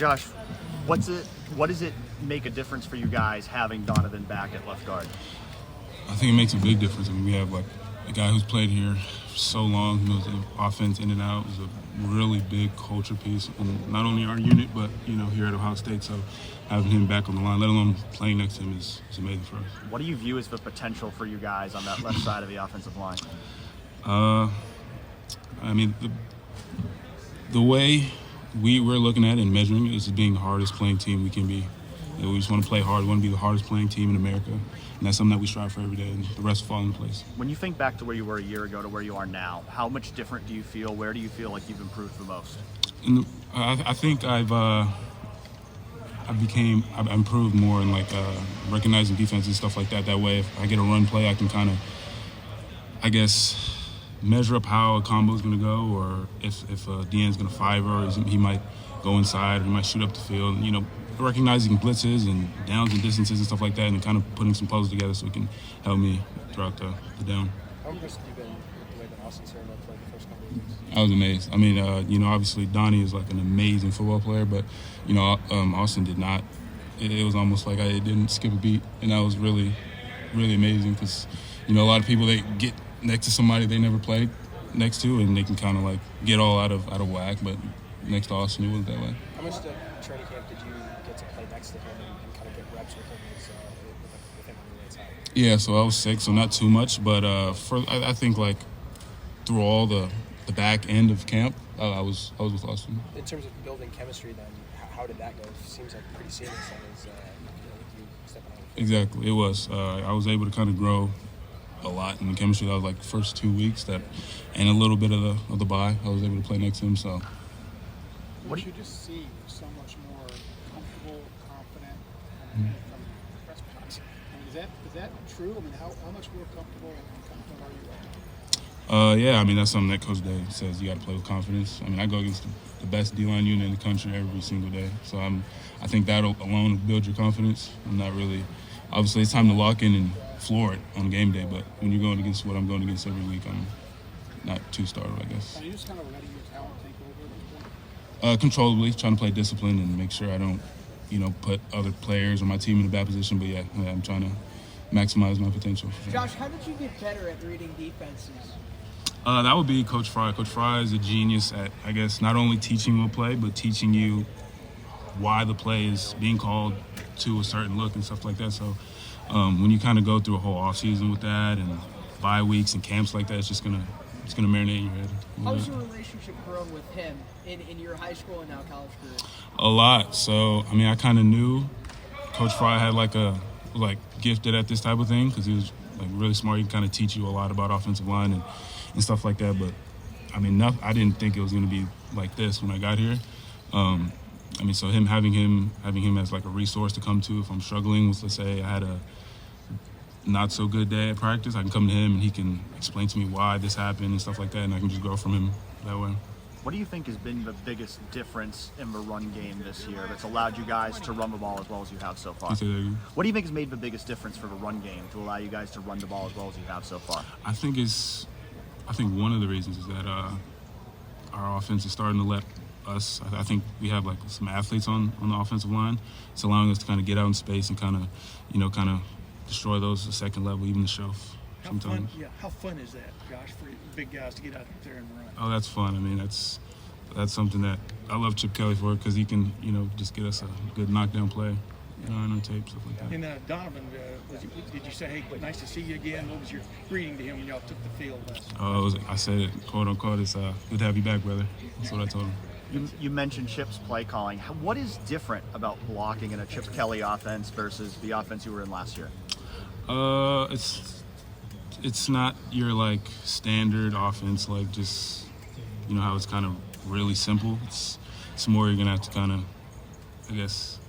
Josh, what does it make a difference for you guys having Donovan back at left guard? I think it makes a big difference. I mean, we have like a guy who's played here for so long, knows the offense in and out. Is a really big culture piece, and not only our unit, but here at Ohio State. So having him back on the line, let alone playing next to him, is amazing for us. What do you view as the potential for you guys on that left side of the offensive line? I mean, the way we're looking at it and measuring it is being the hardest playing team we can be. We just want to play hard. We want to be the hardest playing team in America, and that's something that we strive for every day, and the rest will fall into place. When you think back to where you were a year ago to where you are now, how much different do you feel? Where do you feel like you've improved the most? I think I've improved more in recognizing defense and stuff like that. That way, if I get a run play, I can kind of, measure up how a combo is going to go, or if a DN's going to five, or he might go inside, or he might shoot up the field. Recognizing blitzes and downs and distances and stuff like that, and kind of putting some puzzles together so it can help me throughout the down. How impressed have you been with the way that Austin's turned up for the first couple of years? I was amazed. I mean, obviously Donnie is like an amazing football player, but Austin did not. It was almost like I didn't skip a beat, and that was really, really amazing because a lot of people, they get next to somebody they never played next to, and they can kind of get all out of whack. But next to Austin, it wasn't that way. How much training camp did you get to play next to him and kind of get reps with him with him on the right side? Yeah, so I was sick, so not too much, but I think through all the back end of camp, I was with Austin. In terms of building chemistry, then how did that go? It seems like pretty seamless with you stepping out. Exactly, it was. I was able to kind of grow a lot in the chemistry. That was the first 2 weeks, and a little bit of the bye. I was able to play next to him. So. What do you just see so much more comfortable, confident from the press box? I mean, is that true? I mean, how much more comfortable and confident are you right now? Yeah, I mean, that's something that Coach Day says you got to play with confidence. I mean, I go against the best D-line unit in the country every single day. So I think that alone will build your confidence. I'm not really – obviously, it's time to lock in and floor it on game day. But when you're going against what I'm going against every week, I'm not too startled, I guess. Are you just kind of letting your talent take over at this point? Controllably, trying to play discipline and make sure I don't, put other players or my team in a bad position. But, yeah, I'm trying to maximize my potential. Josh, how did you get better at reading defenses? That would be Coach Fry. Coach Fry is a genius at, I guess, not only teaching you a play, but teaching you why the play is being called to a certain look and stuff like that. So when you kind of go through a whole offseason with that and bye weeks and camps like that, it's going to marinate in your head. How's your relationship grown with him in your high school and now college career? A lot. So, I mean, I kind of knew Coach Fry had gifted at this type of thing because he was really smart. He can kind of teach you a lot about offensive line and stuff like that. But, I mean, I didn't think it was going to be like this when I got here. So having him as a resource to come to if I'm struggling with, let's say I had a not so good day at practice, I can come to him and he can explain to me why this happened and stuff like that, and I can just grow from him that way. What do you think has been the biggest difference in the run game this year that's allowed you guys to run the ball as well as you have so far? What do you think has made the biggest difference for the run game to allow you guys to run the ball as well as you have so far? I think one of the reasons is that our offense is starting to let us. I think we have some athletes on the offensive line. It's allowing us to kind of get out in space and kind of destroy those at second level, even the shelf. Sometimes. How fun is that, Josh, for big guys to get out there and run? Oh, that's fun. I mean, that's something that I love Chip Kelly for because he can, just get us a good knockdown play, on tape, stuff like that. And Donovan, did you say, hey, nice to see you again? What was your greeting to him when y'all took the field? I said it, quote unquote, it's good to have you back, brother. That's what I told him. You mentioned Chip's play calling. What is different about blocking in a Chip Kelly offense versus the offense you were in last year? It's not your standard offense, just how it's kind of really simple. It's more you're gonna have to kind of, I guess,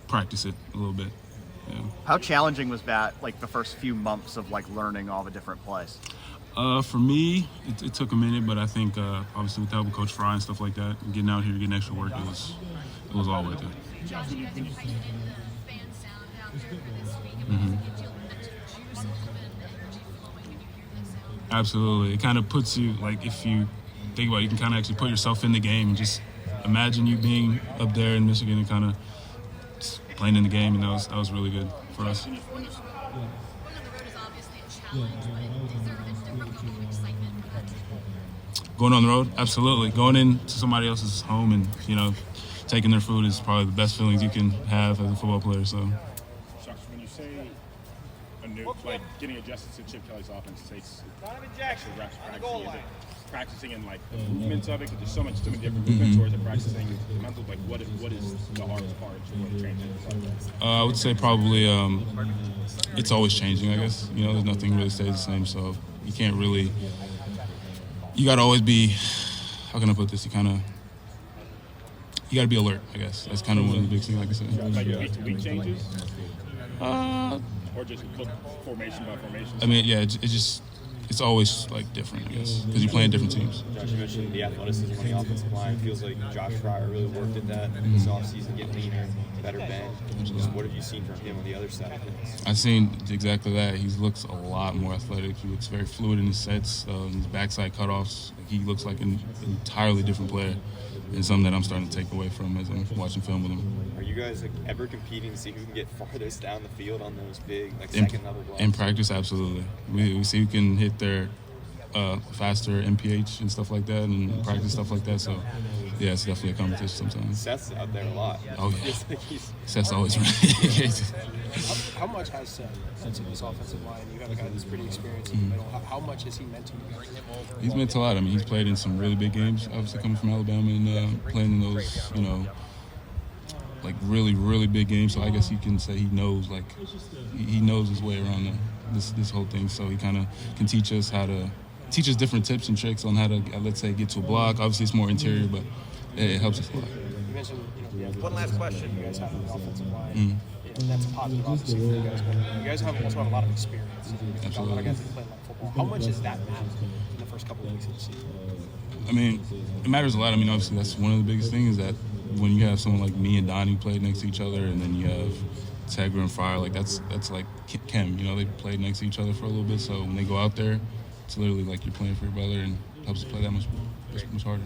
practice it a little bit. Yeah. How challenging was that? The first few months of learning all the different plays. For me, it took a minute, but I think obviously with the help of Coach Fry and stuff like that, and getting out here, getting extra work, it was all worth it. Mm-hmm. Absolutely. It kind of puts you, if you think about it, you can kind of actually put yourself in the game and just imagine you being up there in Michigan and kind of playing in the game, and that was really good for us. Going on the road is obviously a challenge, but is there a different kind of excitement with that team? Going on the road, absolutely. Going into somebody else's home and taking their food is probably the best feelings you can have as a football player. So. Josh, when you say getting adjusted to Chip Kelly's offense takes Donovan Jackson reps on the goal practicing, line. Practicing and the movements of it, because there's so many different movements, or is it practicing the mental? What is the hardest part for the transition? I would say probably it's always changing. I guess there's nothing really stays the same. So you can't really. You got to always be. How can I put this? You got to be alert. I guess that's kind of one of the big things. Like I said. Like week to week changes. Or just formation by formation. I mean, yeah, it's always different, I guess, because you're playing different teams. Josh, you mentioned the athleticism on the offensive line. It feels like Josh Fryer really worked at that this offseason, getting leaner, better bend. What have you seen from him on the other side of things? I've seen exactly that. He looks a lot more athletic. He looks very fluid in his sets, his backside cutoffs. He looks like an entirely different player, and something that I'm starting to take away from as I'm watching film with him. Are you guys ever competing to see who can get farthest down the field on those big second level blocks? In practice, absolutely. We see who can hit their faster MPH and stuff like that, and practice stuff like that. So, yeah, it's definitely a competition sometimes. Seth's out there a lot. Oh, yeah. Seth's always ready. How much has Seth meant to this offensive line? You have a guy that's pretty experienced in the middle. How much has he meant to you guys? He's meant a lot. I mean, he's played in some really big games, obviously coming from Alabama, and playing in those, really, really big games. So I guess you can say he knows, he knows his way around this whole thing. So he kind of can teach us different tips and tricks on how to, let's say, get to a block. Obviously, it's more interior, but it helps us a lot. You mentioned, one last question. You guys have an offensive line. And that's a positive, obviously, for you guys. But you guys also have a lot of experience. Absolutely. A lot of guys that play football. How much does that matter in the first couple of weeks of the season? I mean, it matters a lot. I mean, obviously, that's one of the biggest things, is that when you have someone like me and Donnie played next to each other, and then you have Tegra and Fryer, that's like Chem. They played next to each other for a little bit. So when they go out there, it's literally like you're playing for your brother, and it helps to play that much harder.